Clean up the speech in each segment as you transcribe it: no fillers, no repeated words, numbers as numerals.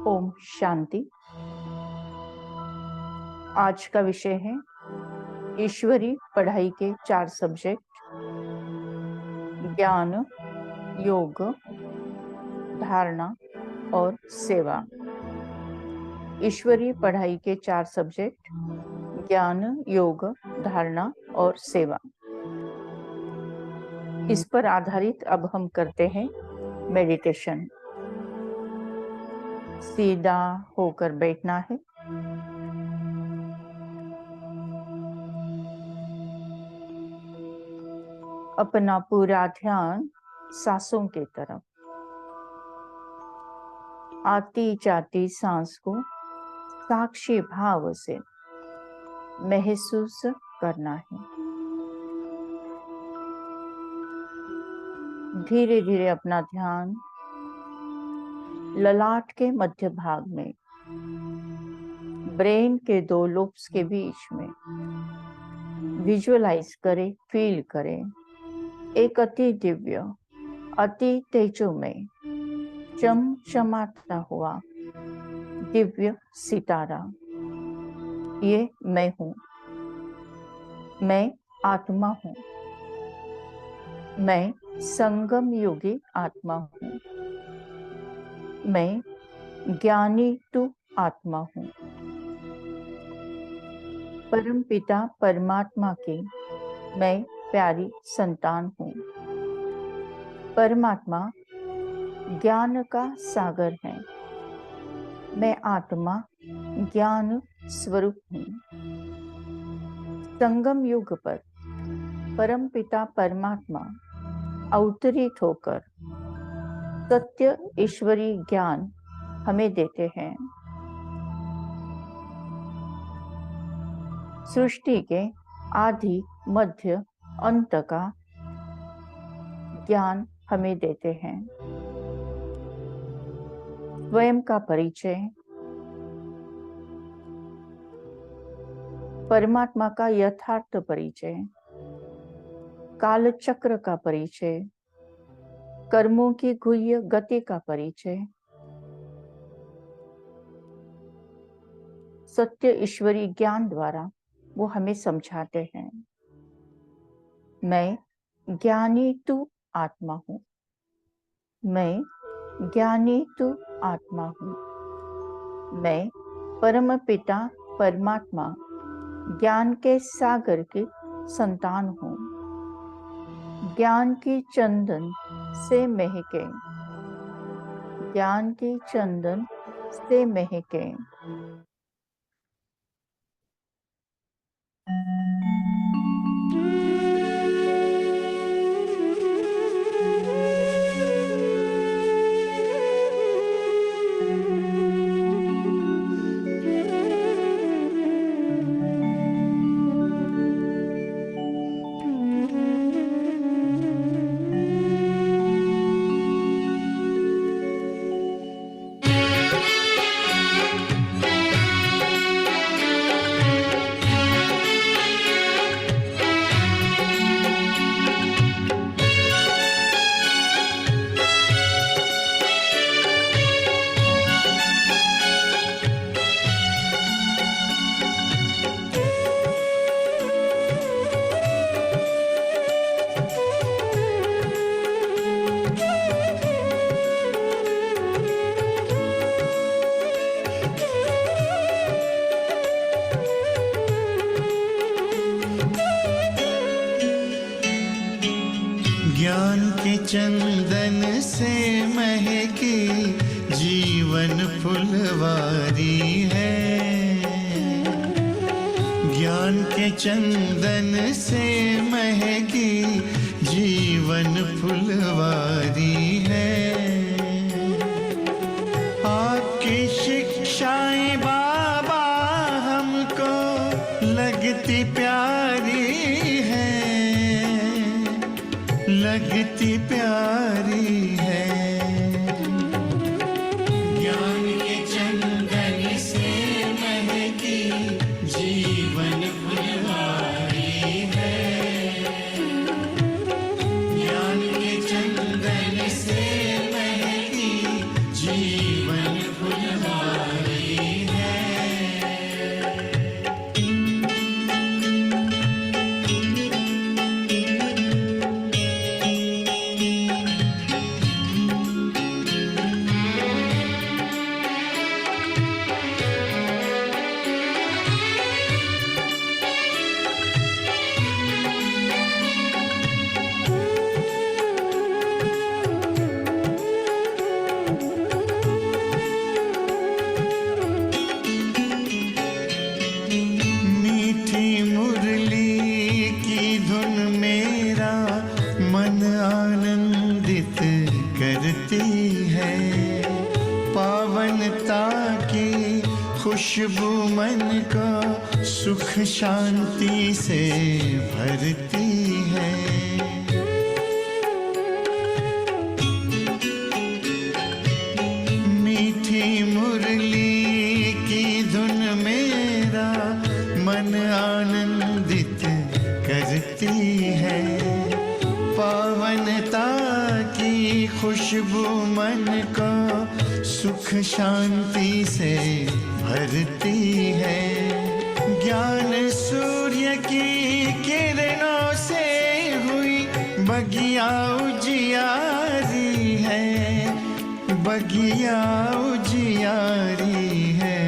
ओम शांति। आज का विषय है ईश्वरी पढ़ाई के 4 सब्जेक्ट: ज्ञान, योग, धारणा और सेवा। ईश्वरी पढ़ाई के 4 सब्जेक्ट: ज्ञान, योग, धारणा और सेवा। इस पर आधारित अब हम करते हैं मेडिटेशन। सीधा होकर बैठना है। अपना पूरा ध्यान सांसों की तरफ, आती जाती सांस को साक्षी भाव से महसूस करना है। धीरे धीरे अपना ध्यान ललाट के मध्य भाग में, ब्रेन के 2 लोब्स के बीच में विजुअलाइज करें, फील करें एक अति दिव्य, अति तेजोमय, चमचमाता हुआ दिव्य सितारा। ये मैं हूँ, मैं आत्मा हूँ, मैं संगम योगी आत्मा हूँ, मैं ज्ञानी तू आत्मा हूँ। परम पिता परमात्मा की मैं प्यारी संतान हूँ। परमात्मा ज्ञान का सागर है। मैं आत्मा ज्ञान स्वरूप हूँ। संगम युग पर परम पिता परमात्मा अवतरित होकर सत्य ईश्वरी ज्ञान हमें देते हैं। सृष्टि के आदि मध्य अंत का ज्ञान हमें देते हैं। स्वयं का परिचय, परमात्मा का यथार्थ परिचय, काल चक्र का परिचय, कर्मों की गुह्य गति का परिचय, सत्य ईश्वरी ज्ञान द्वारा वो हमें समझाते हैं। मैं ज्ञानी तू आत्मा हूँ, मैं ज्ञानी तू आत्मा हूँ, मैं परम पिता परमात्मा ज्ञान के सागर की संतान हूँ। ज्ञान की चंदन से महके, ज्ञान की चंदन से महके। ज्ञान के चंदन से महकी जीवन फुलवारी है। ज्ञान के चंदन से महकी जीवन फुलवारी है। आपकी शिक्षाएं बाबा हमको लगती प्यारी है, लगती प्यारी है। ज्ञान के चंदन से महकी जीवन फुलवारी है। ज्ञान के चंदन से महकी जीवन फुलवारी है। खुशबू मन को सुख शांति से भरती है। मीठी मुरली की धुन मेरा मन आनंदित करती है। पावनता की खुशबू मन को सुख शांति से भरती है। ज्ञान सूर्य की किरणों से हुई बगिया उजियारी है, बगिया उजियारी है।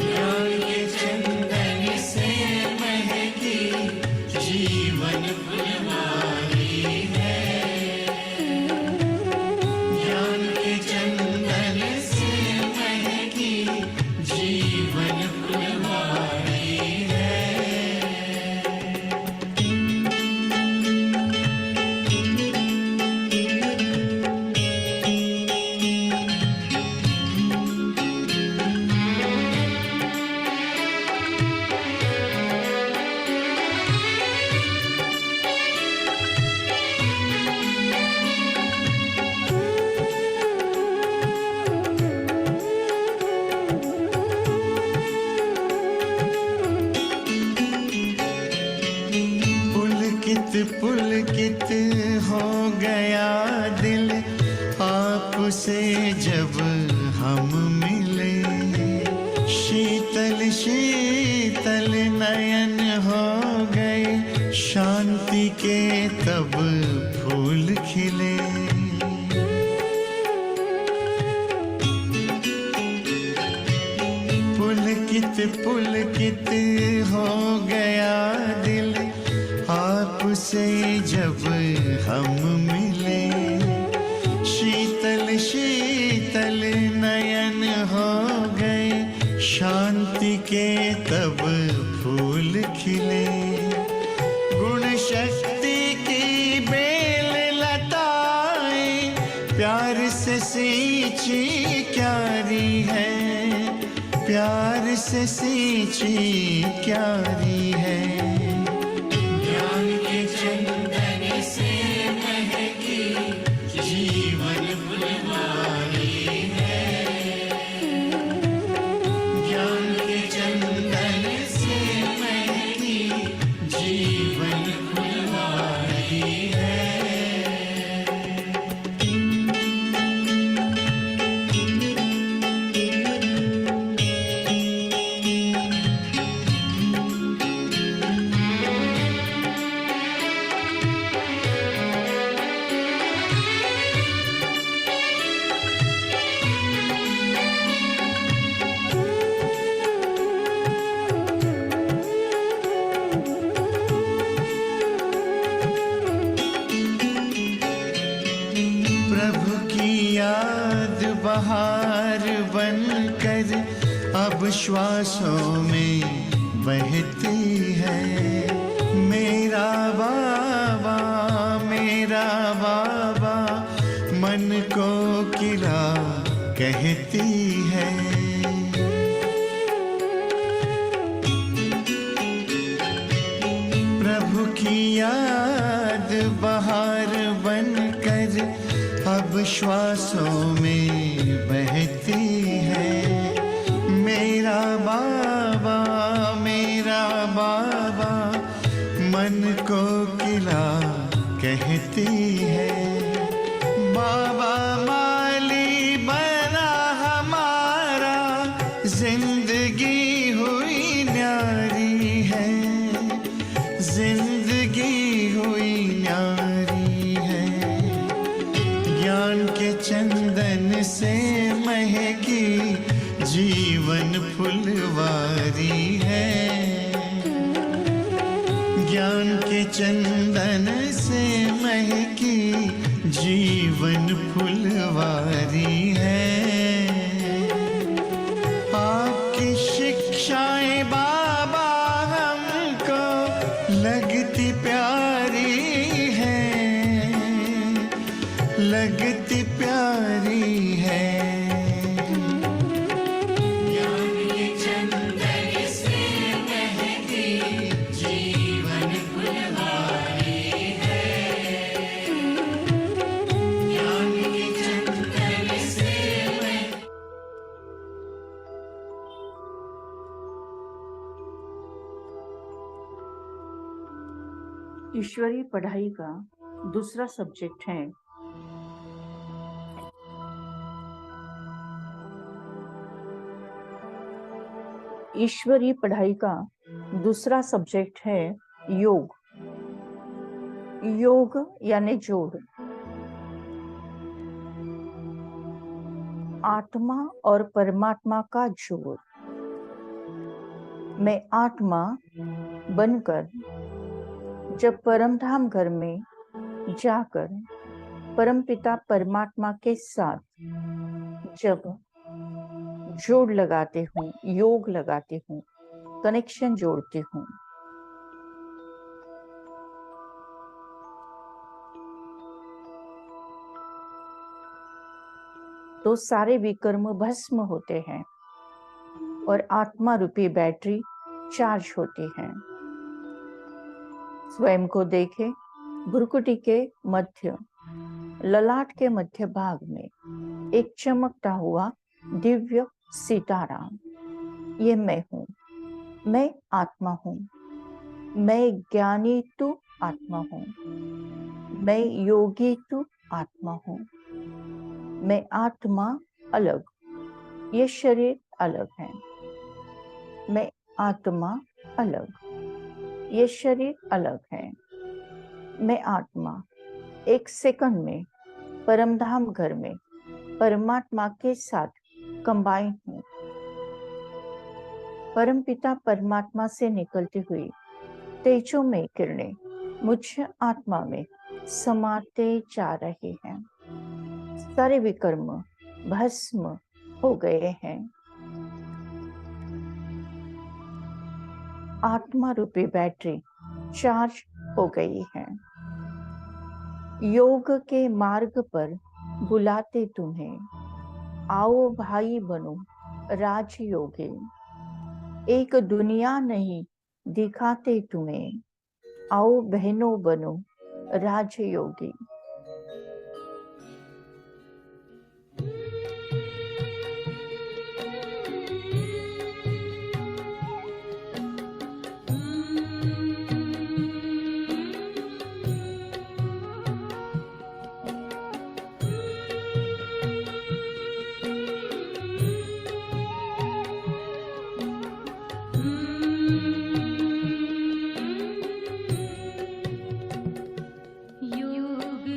ज्ञान के चंदन से महकी जीवन फुलवारी है। ज्ञान के चंदन से महकी जीवन फुलवारी है। पुलकित हो गया दिल आपसे जब हम मिले। शीतल शीतल नयन हो गए, शांति के तब फूल खिले। पुलकित पुलकित हो गए से जब हम मिले, शीतल शीतल नयन हो गए, शांति के तब फूल खिले। गुण शक्ति की बेल लताएं प्यार से सींची क्यारी है, प्यार से सींची क्यारी है। ज्ञान के चंदन से महकी जीवन फुलवारी है, ज्ञान के चंदन से महकी जीवन फुलवारी है। प्रभु की याद बहार बनकर अब श्वासों में बहती है। मेरा बाबा मन को किला कहती है। प्रभु की याद बहार बनकर अब श्वासों में बहती है। मेरा बाबा मन को किला कहती है। बाबा माली बना हमारा, जिंदगी हुई न्यारी है, जिंदगी हुई न्यारी है। ज्ञान के चंदन से महकी जीवन फुलवारी है, ज्ञान के चंदन से महकी जीवन फुलवारी है। आपकी शिक्षाएं बाबा हमको लगती प्यारी है, लगती प्यारी है। ईश्वरीय पढ़ाई का दूसरा सब्जेक्ट है ईश्वरीय पढ़ाई का दूसरा सब्जेक्ट है योग। योग यानी जोड़। आत्मा और परमात्मा का जोड़। मैं आत्मा बनकर जब परमधाम घर में जाकर परमपिता परमात्मा के साथ जब जोड़ लगाते हूँ, योग लगाते हूँ, कनेक्शन जोड़ती हूँ, तो सारे विकर्म भस्म होते हैं और आत्मा रूपी बैटरी चार्ज होती है। स्वयं को देखें। भ्रुकुटी के मध्य, ललाट के मध्य भाग में एक चमकता हुआ दिव्य सितारा। ये मैं हूँ, मैं आत्मा हूँ, मैं ज्ञानी तू आत्मा हूँ, मैं योगी तू आत्मा हूँ। मैं आत्मा अलग, ये शरीर अलग है। मैं आत्मा अलग, ये शरीर अलग है। मैं आत्मा एक सेकंड में परमधाम घर में परमात्मा के साथ कंबाइन हूँ। परमपिता परमात्मा से निकलती हुई तेजोमय किरणें मुझ आत्मा में समाते जा रहे हैं। सारे विकर्म भस्म हो गए हैं। आत्मा रूपी बैटरी चार्ज हो गई है। योग के मार्ग पर बुलाते तुम्हें, आओ भाई बनो राजयोगी। एक दुनिया नहीं दिखाते तुम्हें, आओ बहनों बनो राजयोगी। योग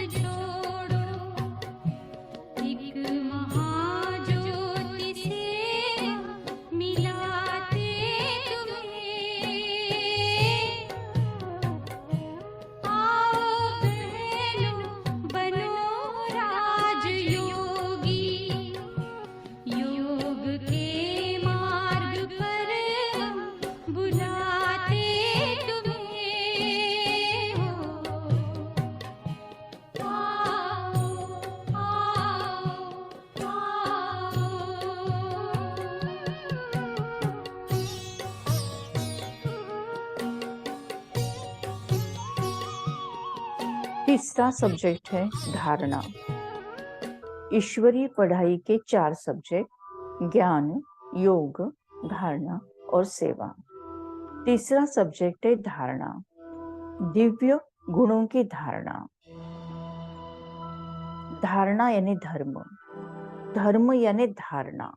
छोड़ो, एक महाज्योति से मिलाते तुम्हें। आओ बहनों बनो राजयोगी, योग के मार्ग पर हम बुलाते तुम्हें हो। आओ आओ तीसरा सब्जेक्ट है धारणा। ईश्वरीय पढ़ाई के 4 सब्जेक्ट ज्ञान, योग, धारणा और सेवा। तीसरा सब्जेक्ट है धारणा, दिव्य गुणों की धारणा। धारणा यानी धर्म, धर्म यानी धारणा।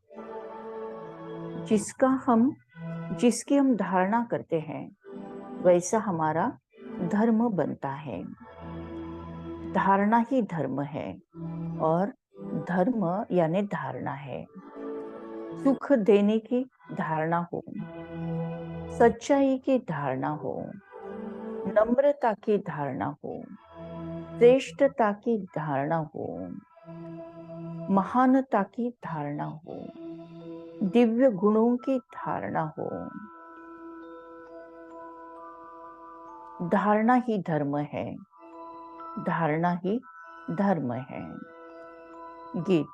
जिसकी हम धारणा करते हैं वैसा हमारा धर्म बनता है। धारणा ही धर्म है और धर्म यानी धारणा है। सुख देने की धारणा हो, सच्चाई की धारणा हो, नम्रता की धारणा हो, श्रेष्ठता की धारणा हो, महानता की धारणा हो, दिव्य गुणों की धारणा हो। धारणा ही धर्म है, धारणा ही धर्म है। गीत।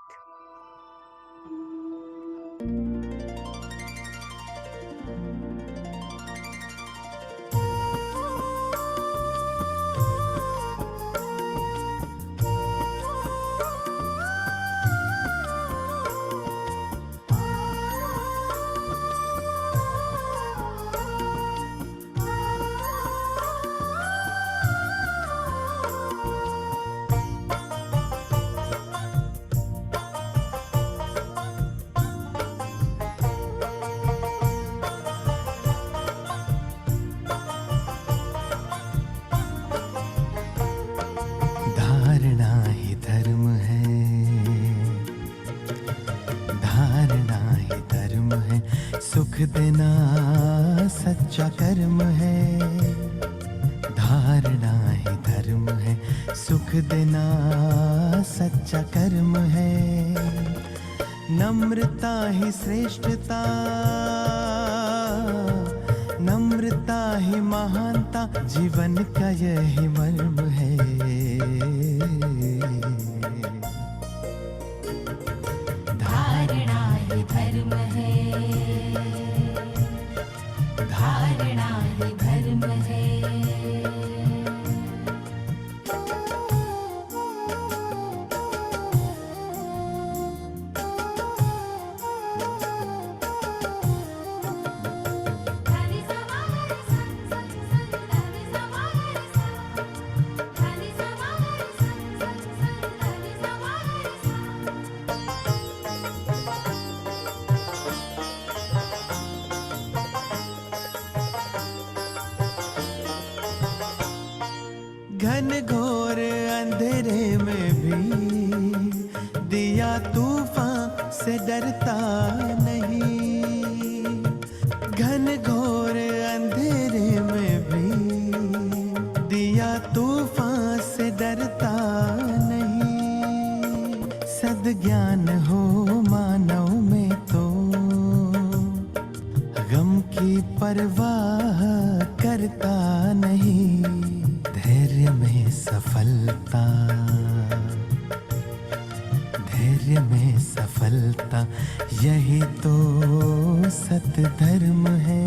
धारणा ही धर्म है, धारणा ही धर्म है, सुख देना सच्चा कर्म है। धारणा ही धर्म है, सुख देना सच्चा कर्म है। नम्रता ही श्रेष्ठता, नम्रता ही महानता, जीवन का यही मर्म है। धारणा ही धर्म है, धारणा ही धर्म है। घन घोर अंधेरे में भी दिया तूफान से डरता नहीं। घन घोर अंधेरे में भी दिया तूफान से डरता नहीं। सद्ज्ञान हो मानव में तो गम की परवाह करता नहीं। धैर्य में सफलता, धैर्य में सफलता, यही तो सत धर्म है।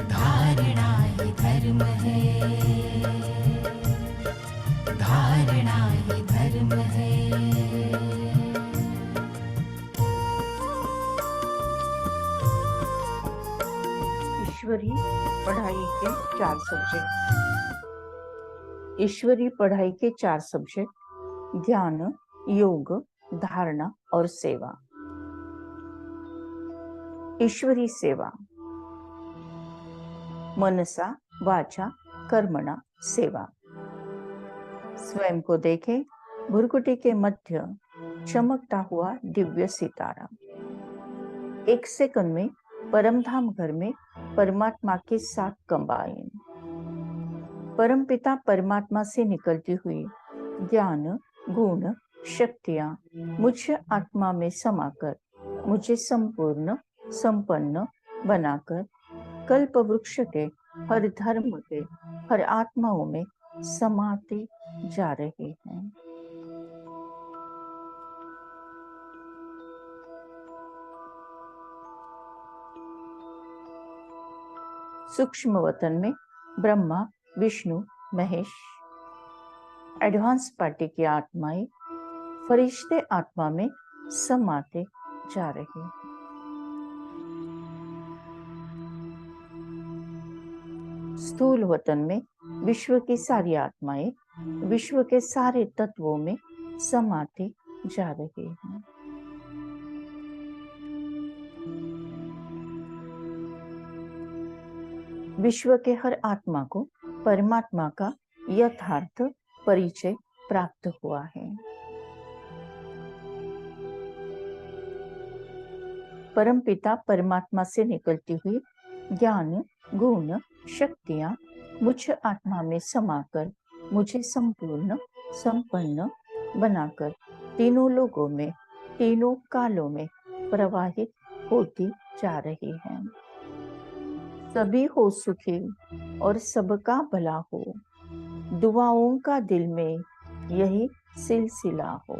धारणा ही धर्म है, धारणा ही धर्म है। ईश्वरीय पढ़ाई के 4 सब्जेक्ट। ईश्वरीय पढ़ाई के 4 सब्जेक्ट ज्ञान, योग, धारणा और सेवा। ईश्वरीय सेवा, मनसा वाचा कर्मणा सेवा। स्वयं को देखें भुरकुटी के मध्य चमकता हुआ दिव्य सितारा। एक सेकंड में परमधाम घर में परमात्मा के साथ कंबाइन। परमपिता परमात्मा से निकलती हुई ज्ञान, गुण, शक्तियां मुझ आत्मा में समाकर मुझे संपूर्ण संपन्न बनाकर कल्प वृक्ष के हर धर्म के हर आत्माओं में समाते जा रहे हैं। सूक्ष्म वतन में ब्रह्मा, विष्णु, महेश, एडवांस पार्टी की आत्माएं फरिश्ते आत्मा में समाते जा रहे हैं। स्थूल वतन में विश्व की सारी आत्माएं विश्व के सारे तत्वों में समाते जा रहे हैं। विश्व के हर आत्मा को परमात्मा का यथार्थ परिचय प्राप्त हुआ है। परमपिता परमात्मा से निकलती हुई ज्ञान, गुण, शक्तियां मुझ आत्मा में समाकर मुझे संपूर्ण संपन्न बनाकर तीनों लोगों में तीनों कालों में प्रवाहित होती जा रही हैं। सभी हो सुखी और सबका भला हो, दुआओं का दिल में यही सिलसिला हो।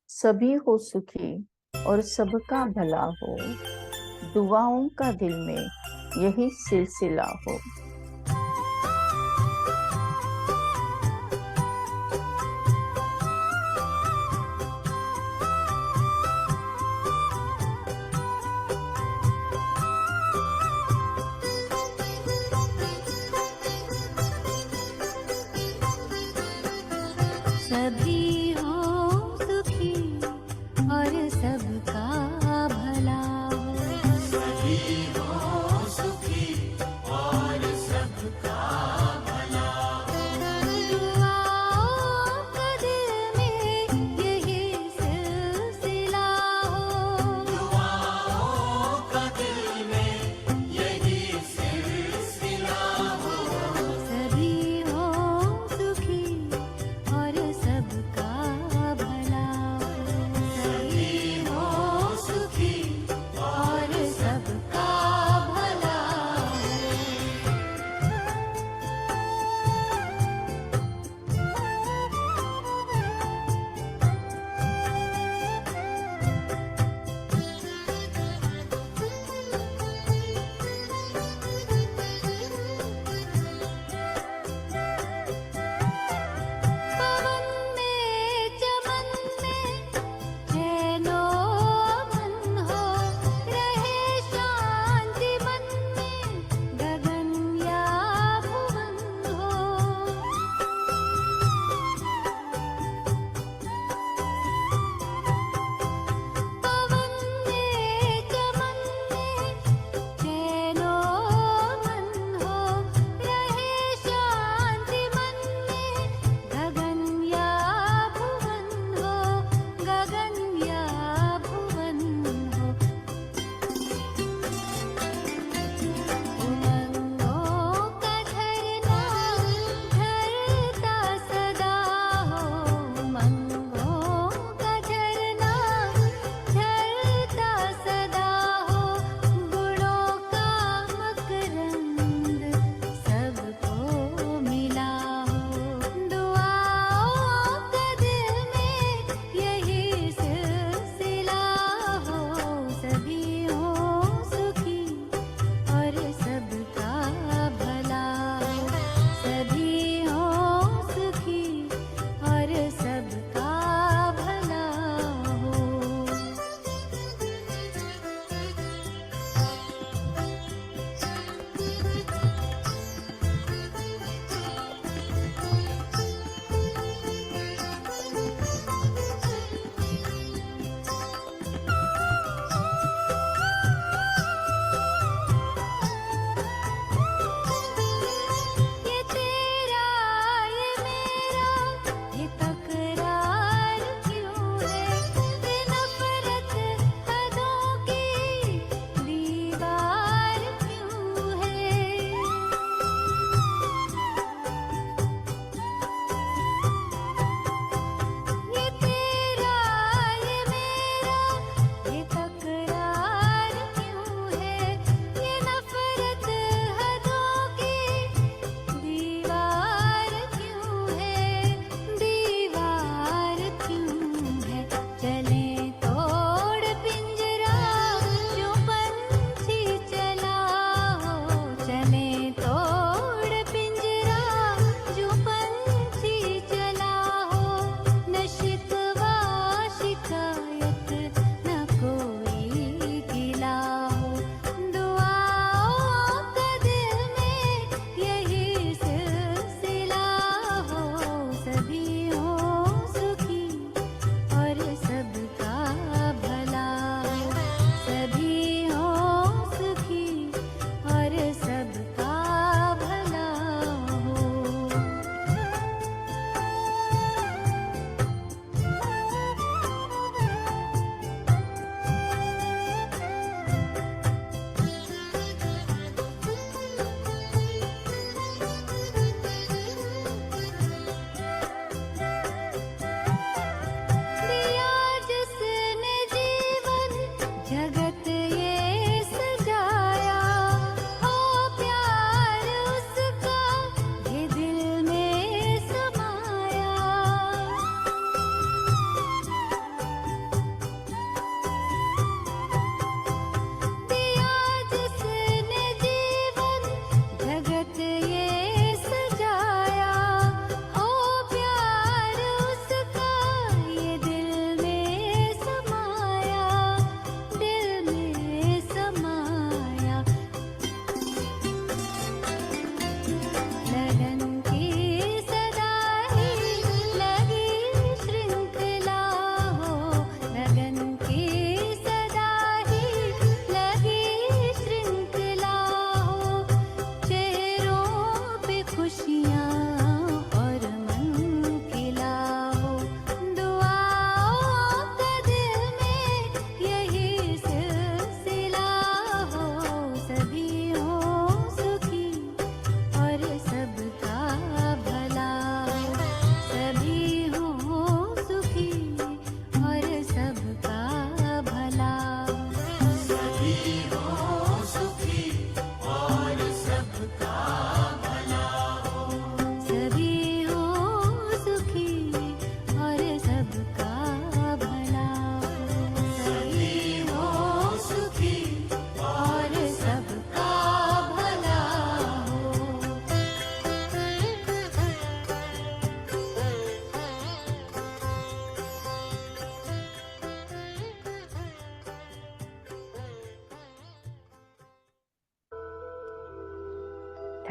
सभी हो सुखी और सबका भला हो, दुआओं का दिल में यही सिलसिला हो। सभी हो सुखी और सबका भला हो। सभी हो सुखी और सबका भला हो। दुआओं का दिल में यही सिलसिला हो। दुआओं का दिल में यही सिलसिला हो। सभी हो सुखी और सबका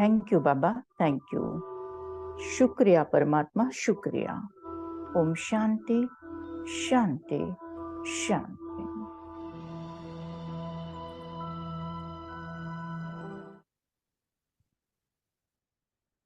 thank you Baba, thank you. शुक्रिया परमात्मा, शुक्रिया। ओम शांति शांति शांति।